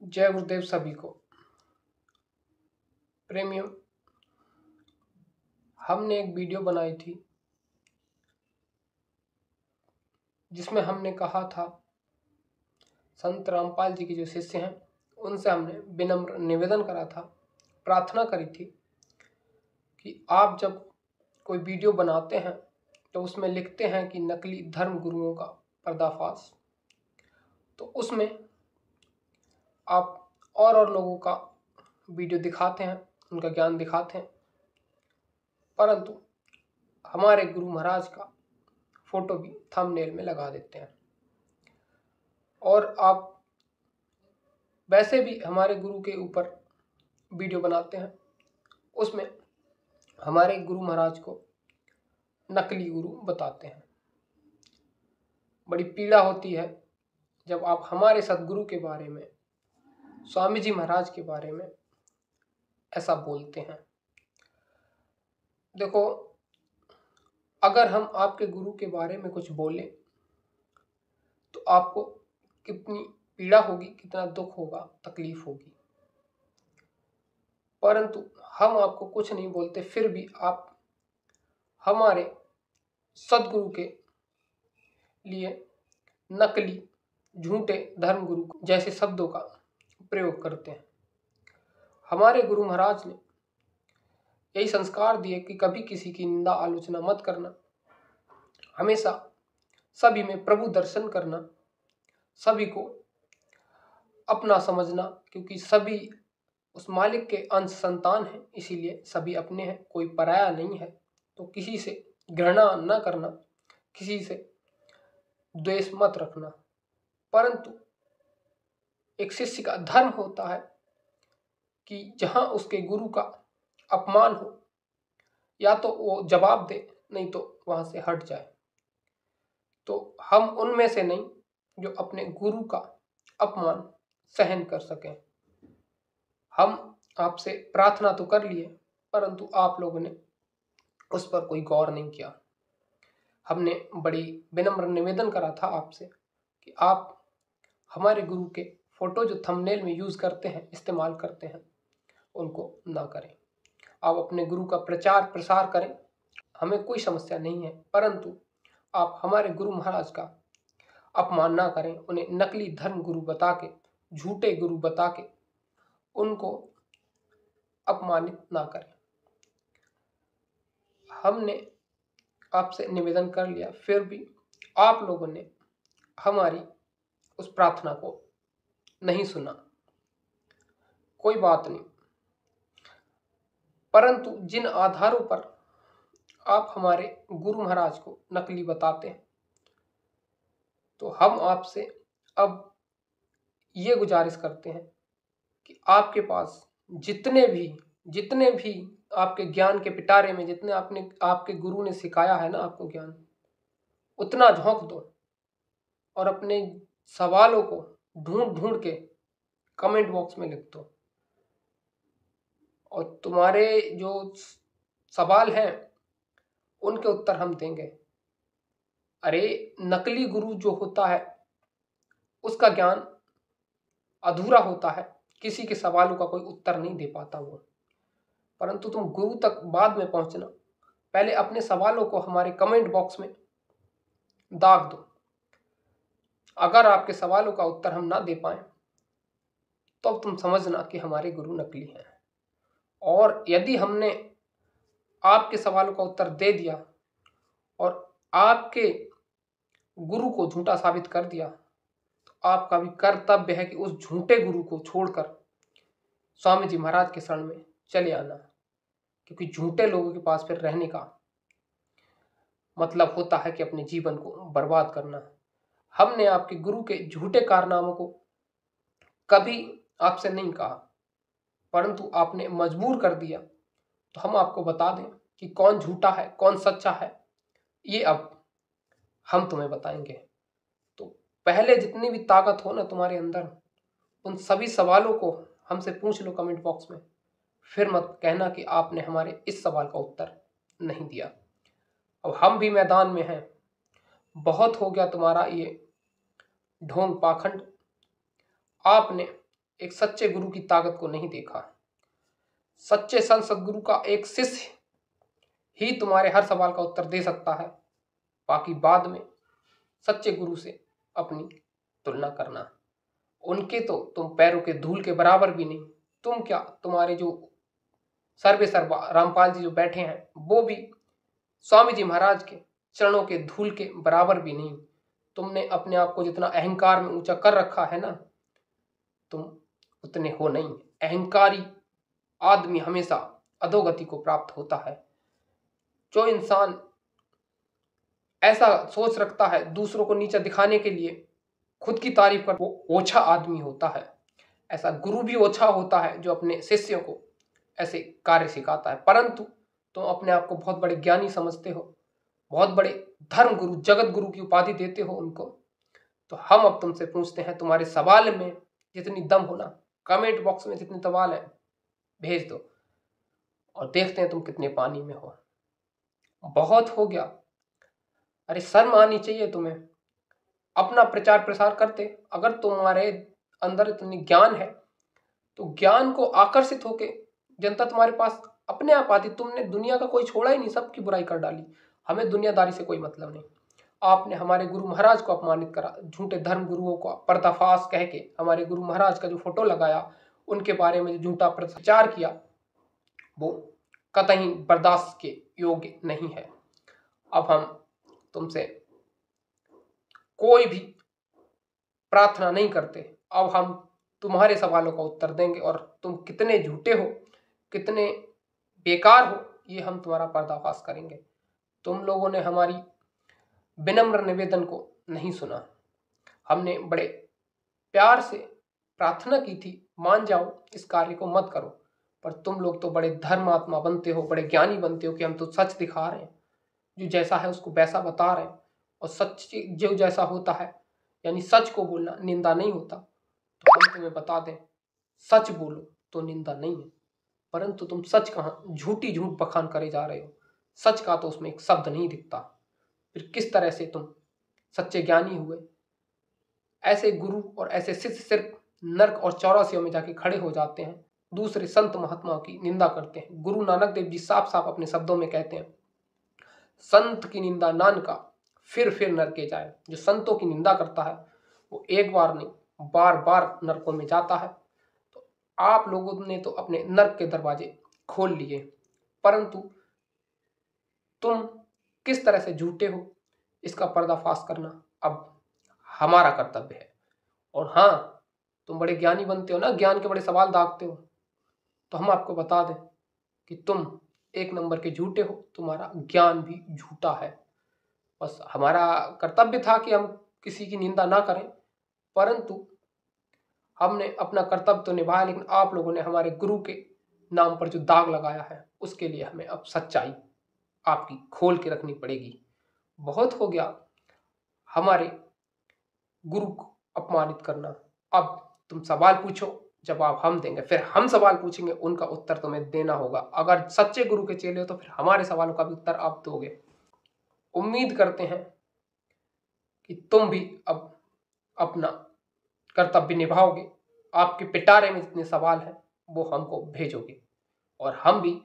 जय गुरुदेव सभी को। प्रेमियों, हमने एक वीडियो बनाई थी जिसमें हमने कहा था संत रामपाल जी के जो शिष्य हैं उनसे हमने विनम्र निवेदन करा था, प्रार्थना करी थी कि आप जब कोई वीडियो बनाते हैं तो उसमें लिखते हैं कि नकली धर्म गुरुओं का पर्दाफाश, तो उसमें आप और लोगों का वीडियो दिखाते हैं, उनका ज्ञान दिखाते हैं, परंतु हमारे गुरु महाराज का फोटो भी थंबनेल में लगा देते हैं। और आप वैसे भी हमारे गुरु के ऊपर वीडियो बनाते हैं, उसमें हमारे गुरु महाराज को नकली गुरु बताते हैं। बड़ी पीड़ा होती है जब आप हमारे सदगुरु के बारे में, स्वामी जी महाराज के बारे में ऐसा बोलते हैं। देखो, अगर हम आपके गुरु के बारे में कुछ बोलें तो आपको कितनी पीड़ा होगी, कितना दुख होगा, तकलीफ होगी, परंतु हम आपको कुछ नहीं बोलते, फिर भी आप हमारे सदगुरु के लिए नकली झूठे धर्म गुरु जैसे शब्दों का प्रयोग करते हैं। हमारे गुरु महाराज ने यही संस्कार दिए कि कभी किसी की निंदा आलोचना मत करना, हमेशा सभी में प्रभु दर्शन करना, सभी को अपना समझना, क्योंकि सभी उस मालिक के अंश संतान हैं, इसीलिए सभी अपने हैं, कोई पराया नहीं है। तो किसी से घृणा न करना, किसी से द्वेष मत रखना, परंतु एक शिष्य का धर्म होता है कि जहां उसके गुरु का अपमान हो या तो वो जवाब दे, नहीं तो वहां से हट जाए। तो हम उनमें से नहीं जो अपने गुरु का अपमान सहन कर सकें। हम आपसे प्रार्थना तो कर लिए, परंतु आप लोगों ने उस पर कोई गौर नहीं किया। हमने बड़ी विनम्र निवेदन करा था आपसे कि आप हमारे गुरु के फोटो जो थंबनेल में यूज करते हैं, इस्तेमाल करते हैं, उनको ना करें। आप अपने गुरु का प्रचार प्रसार करें, हमें कोई समस्या नहीं है, परंतु आप हमारे गुरु महाराज का अपमान ना करें, उन्हें नकली धर्म गुरु बता के, झूठे गुरु बता के उनको अपमानित ना करें। हमने आपसे निवेदन कर लिया, फिर भी आप लोगों ने हमारी उस प्रार्थना को नहीं सुना, कोई बात नहीं, परंतु जिन आधारों पर आप हमारे गुरु महाराज को नकली बताते हैं, तो हम आपसे अब ये गुजारिश करते हैं कि आपके पास जितने भी आपके ज्ञान के पिटारे में जितने आपके गुरु ने सिखाया है ना आपको ज्ञान, उतना झोंक दो और अपने सवालों को ढूंढ ढूंढ के कमेंट बॉक्स में लिख दो। और तुम्हारे जो सवाल हैं उनके उत्तर हम देंगे। अरे, नकली गुरु जो होता है उसका ज्ञान अधूरा होता है, किसी के सवालों का कोई उत्तर नहीं दे पाता वो, परंतु तुम गुरु तक बाद में पहुंचना, पहले अपने सवालों को हमारे कमेंट बॉक्स में दाग दो। अगर आपके सवालों का उत्तर हम ना दे पाए तो तुम समझना कि हमारे गुरु नकली हैं। और यदि हमने आपके सवालों का उत्तर दे दिया और आपके गुरु को झूठा साबित कर दिया, तो आपका भी कर्तव्य है कि उस झूठे गुरु को छोड़कर स्वामी जी महाराज के शरण में चले आना, क्योंकि झूठे लोगों के पास फिर रहने का मतलब होता है कि अपने जीवन को बर्बाद करना। हमने आपके गुरु के झूठे कारनामों को कभी आपसे नहीं कहा, परंतु आपने मजबूर कर दिया, तो हम आपको बता दें कि कौन झूठा है कौन सच्चा है, ये अब हम तुम्हें बताएंगे। तो पहले जितनी भी ताकत हो ना तुम्हारे अंदर, उन सभी सवालों को हमसे पूछ लो कमेंट बॉक्स में, फिर मत कहना कि आपने हमारे इस सवाल का उत्तर नहीं दिया। अब हम भी मैदान में हैं, बहुत हो गया तुम्हारा ये ढोंग पाखंड। आपने एक सच्चे गुरु की ताकत को नहीं देखा। सच्चे संत सद्गुरु का एक शिष्य ही तुम्हारे हर सवाल का उत्तर दे सकता है। बाकी बाद में सच्चे गुरु से अपनी तुलना करना। उनके तो तुम पैरों के धूल के बराबर भी नहीं। तुम क्या, तुम्हारे जो सर्वे सर्वा रामपाल जी जो बैठे हैं वो भी स्वामी जी महाराज के चरणों के धूल के बराबर भी नहीं। तुमने अपने आप को जितना अहंकार में ऊंचा कर रखा है ना, तुम उतने हो नहीं। अहंकारी आदमी हमेशा अधोगति को प्राप्त होता है। जो इंसान ऐसा सोच रखता है दूसरों को नीचा दिखाने के लिए, खुद की तारीफ कर, वो ओछा आदमी होता है। ऐसा गुरु भी ओछा होता है जो अपने शिष्यों को ऐसे कार्य सिखाता है। परंतु तुम अपने आप को बहुत बड़े ज्ञानी समझते हो, बहुत बड़े धर्म गुरु, जगत गुरु की उपाधि देते हो उनको। तो हम अब तुमसे पूछते हैं, तुम्हारे सवाल में जितनी दम हो ना, कमेंट बॉक्स में जितने सवाल है भेज दो और देखते हैं तुम कितने पानी में हो। बहुत हो गया। अरे शर्म आनी चाहिए तुम्हें। अपना प्रचार प्रसार करते। अगर तुम्हारे अंदर इतनी ज्ञान है तो ज्ञान को आकर्षित होके जनता तुम्हारे पास अपने आप आती। तुमने दुनिया का कोई छोड़ा ही नहीं, सबकी बुराई कर डाली। हमें दुनियादारी से कोई मतलब नहीं। आपने हमारे गुरु महाराज को अपमानित करा, झूठे धर्म गुरुओं को पर्दाफाश कह के हमारे गुरु महाराज का जो फोटो लगाया, उनके बारे में जो झूठा प्रचार किया, वो कतई बर्दाश्त के योग्य नहीं है। अब हम तुमसे कोई भी प्रार्थना नहीं करते। अब हम तुम्हारे सवालों का उत्तर देंगे और तुम कितने झूठे हो, कितने बेकार हो, ये हम तुम्हारा पर्दाफाश करेंगे। तुम लोगों ने हमारी विनम्र निवेदन को नहीं सुना। हमने बड़े प्यार से प्रार्थना की थी, मान जाओ, इस कार्य को मत करो। पर तुम लोग तो बड़े धर्मात्मा बनते हो, बड़े ज्ञानी बनते हो कि हम तो सच दिखा रहे हैं, जो जैसा है उसको वैसा बता रहे हैं। और सच जो जैसा होता है, यानी सच को बोलना निंदा नहीं होता। तो हम तुम्हें बता दें, सच बोलो तो निंदा नहीं है। परंतु तुम सच कहाँ, झूठी झूठ बखान करे जा रहे हो। सच का तो उसमें एक शब्द नहीं दिखता। फिर किस तरह से तुम सच्चे ज्ञानी हुए? ऐसे गुरु और ऐसे शिष्य सिर्फ नर्क और चौरासियों में जाके खड़े हो जाते हैं, दूसरे संत महात्माओं की निंदा करते हैं। गुरु नानक देव जी साफ साफ अपने शब्दों में कहते हैं, संत की निंदा नानका फिर नरके जाए। जो संतों की निंदा करता है वो एक बार नहीं, बार बार नरकों में जाता है। तो आप लोगों ने तो अपने नरक के दरवाजे खोल लिए, परंतु तुम किस तरह से झूठे हो इसका पर्दाफाश करना अब हमारा कर्तव्य है। और हाँ, तुम बड़े ज्ञानी बनते हो ना, ज्ञान के बड़े सवाल दागते हो, तो हम आपको बता दें कि तुम एक नंबर के झूठे हो, तुम्हारा ज्ञान भी झूठा है। बस हमारा कर्तव्य था कि हम किसी की निंदा ना करें, परंतु हमने अपना कर्तव्य तो निभाया, लेकिन आप लोगों ने हमारे गुरु के नाम पर जो दाग लगाया है उसके लिए हमें अब सच्चाई आपकी खोल के रखनी पड़ेगी। बहुत हो गया हमारे गुरु को अपमानित करना। अब तुम सवाल पूछो, जवाब हम देंगे, फिर हम सवाल पूछेंगे, उनका उत्तर तुम्हें देना होगा। अगर सच्चे गुरु के चेले हो तो फिर हमारे सवालों का भी उत्तर आप दोगे। उम्मीद करते हैं कि तुम भी अब अपना कर्तव्य निभाओगे। आपके पिटारे में जितने सवाल हैं वो हमको भेजोगे, और हम भी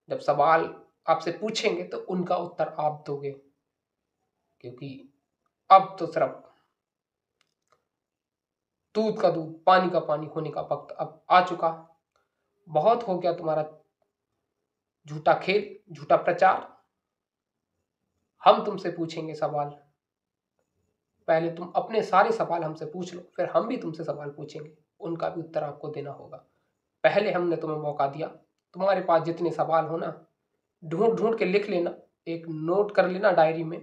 जब सवाल आपसे पूछेंगे तो उनका उत्तर आप दोगे। क्योंकि अब तो सिर्फ दूध का दूध, पानी का पानी होने का वक्त अब आ चुका। बहुत हो गया तुम्हारा झूठा खेल, झूठा प्रचार। हम तुमसे पूछेंगे सवाल। पहले तुम अपने सारे सवाल हमसे पूछ लो, फिर हम भी तुमसे सवाल पूछेंगे, उनका भी उत्तर आपको देना होगा। पहले हमने तुम्हें मौका दिया। तुम्हारे पास जितने सवाल हो ना, ढूंढ ढूंढ के लिख लेना, एक नोट कर लेना डायरी में,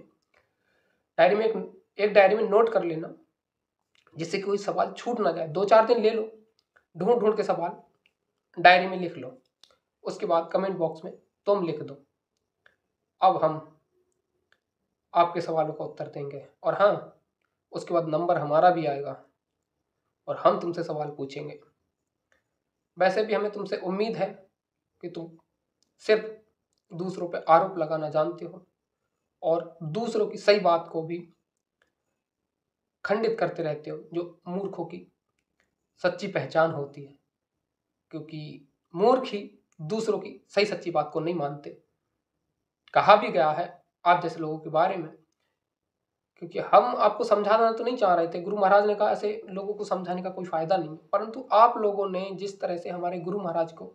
एक डायरी में नोट कर लेना, जिससे कोई सवाल छूट ना जाए। 2-4 दिन ले लो, ढूंढ ढूंढ के सवाल डायरी में लिख लो। उसके बाद कमेंट बॉक्स में तुम लिख दो। अब हम आपके सवालों का उत्तर देंगे, और हाँ, उसके बाद नंबर हमारा भी आएगा और हम तुमसे सवाल पूछेंगे। वैसे भी हमें तुमसे उम्मीद है कि तुम सिर्फ दूसरों पे आरोप लगाना जानते हो और दूसरों की सही बात को भी खंडित करते रहते हो, जो मूर्खों की सच्ची पहचान होती है, क्योंकि मूर्ख ही दूसरों की सही सच्ची बात को नहीं मानते। कहा भी गया है आप जैसे लोगों के बारे में, क्योंकि हम आपको समझाना तो नहीं चाह रहे थे, गुरु महाराज ने कहा ऐसे लोगों को समझाने का कोई फायदा नहीं, परंतु आप लोगों ने जिस तरह से हमारे गुरु महाराज को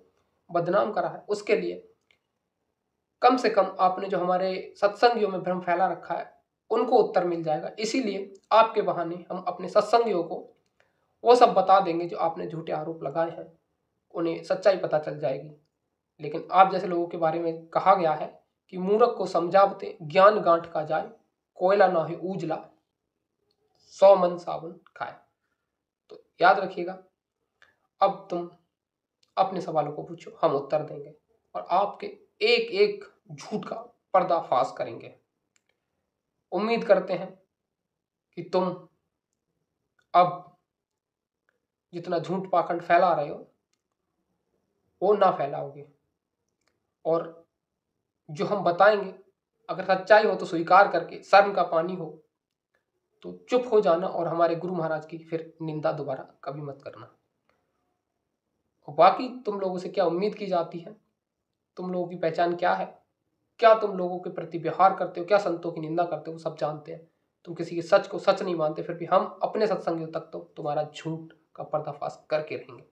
बदनाम करा है, उसके लिए कम से कम आपने जो हमारे सत्संगियों में भ्रम फैला रखा है उनको उत्तर मिल जाएगा। इसीलिए आपके बहाने हम अपने सत्संगियों को वो सब बता देंगे जो आपने झूठे आरोप लगाए हैं, उन्हें सच्चाई पता चल जाएगी। लेकिन आप जैसे लोगों के बारे में कहा गया है कि मूर्ख को समझावते ज्ञान गांठ का जाए, कोयला ना है उजला 100 मन साबुन खाए। तो याद रखिएगा, अब तुम अपने सवालों को पूछो, हम उत्तर देंगे और आपके एक एक झूठ का पर्दाफाश करेंगे। उम्मीद करते हैं कि तुम अब जितना झूठ पाखंड फैला रहे हो वो ना फैलाओगे, और जो हम बताएंगे अगर सच्चाई हो तो स्वीकार करके, शर्म का पानी हो तो चुप हो जाना और हमारे गुरु महाराज की फिर निंदा दोबारा कभी मत करना। और बाकी तुम लोगों से क्या उम्मीद की जाती है, तुम लोगों की पहचान क्या है, क्या तुम लोगों के प्रति व्यवहार करते हो, क्या संतों की निंदा करते हो, सब जानते हैं। तुम किसी के सच को सच नहीं मानते, फिर भी हम अपने सत्संगियों तक तो तुम्हारा झूठ का पर्दाफाश करके रहेंगे।